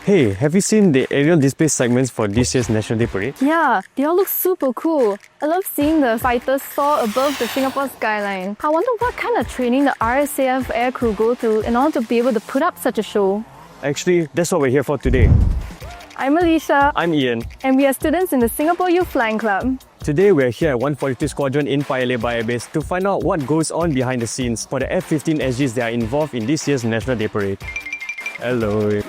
Hey, have you seen the aerial display segments for this year's National Day Parade? Yeah, they all look super cool. I love seeing the fighters soar above the Singapore skyline. I wonder what kind of training the RSAF aircrew go through in order to be able to put up such a show. Actually, that's what we're here for today. I'm Alicia. I'm Ian. And we are students in the Singapore Youth Flying Club. Today we're here at 142 Squadron in Paya Lebar Air Base to find out what goes on behind the scenes for the F-15 SGs that are involved in this year's National Day Parade. Hello.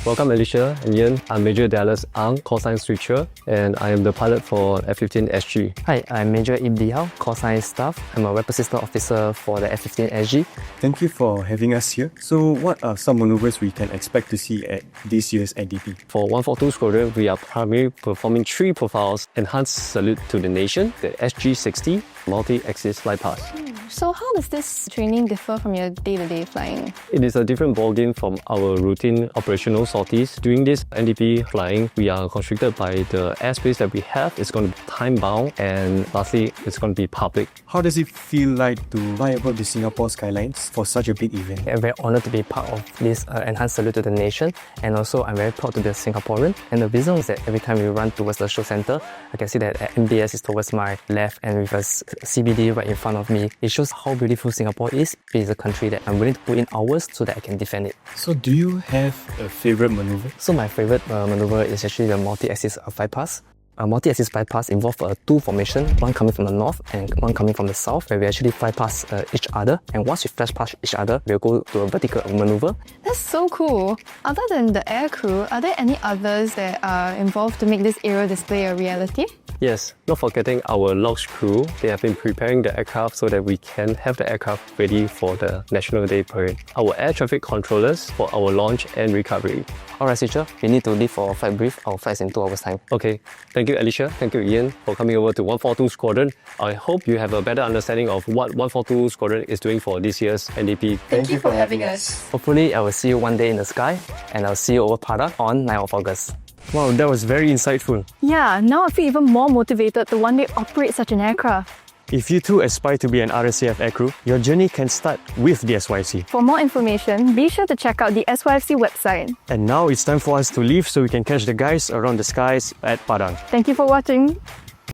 Welcome Alicia and Ian. I'm Major Dallas Ang, call sign switcher, and I am the pilot for F-15 SG. Hi, I'm Major Ibdi Hao, call sign staff. I'm a weapon system officer for the F-15 SG. Thank you for having us here. So what are some maneuvers we can expect to see at this year's NDP? For 142 Squadron, we are primarily performing 3 profiles: enhanced salute to the nation, the SG-60, multi-axis flight pass. So how does this training differ from your day-to-day flying? It is a different ballgame from our routine operational sorties. During this NDP flying, we are constricted by the airspace that we have. It's going to be time-bound, and lastly, it's going to be public. How does it feel like to fly above the Singapore skylines for such a big event? I'm very honoured to be part of this enhanced salute to the nation, and also I'm very proud to be a Singaporean. And the reason is that every time we run towards the show centre, I can see that MBS is towards my left and with a CBD right in front of me. It shows how beautiful Singapore is. It is a country that I'm willing to put in hours so that I can defend it. So do you have a favourite maneuver? So my favourite maneuver is actually the multi-axis flight pass. A multi-axis flight pass involves a 2 formation, one coming from the north and one coming from the south, where we actually fly past each other. And once we flash past each other, we'll go to a vertical maneuver. That's so cool. Other than the aircrew, are there any others that are involved to make this aerial display a reality? Yes, not forgetting our launch crew. They have been preparing the aircraft so that we can have the aircraft ready for the National Day Parade. Our air traffic controllers for our launch and recovery. Alright, teacher, we need to leave for a flight brief. Our flight's in 2 hours' time. Okay, thank you Alicia, thank you Ian for coming over to 142 Squadron. I hope you have a better understanding of what 142 Squadron is doing for this year's NDP. Thank you for having us. Hopefully, I will see you one day in the sky, and I'll see you over Padang on 9th of August. Wow, that was very insightful. Yeah, now I feel even more motivated to one day operate such an aircraft. If you too aspire to be an RSAF aircrew, your journey can start with the SYFC. For more information, be sure to check out the SYFC website. And now it's time for us to leave so we can catch the guys around the skies at Padang. Thank you for watching.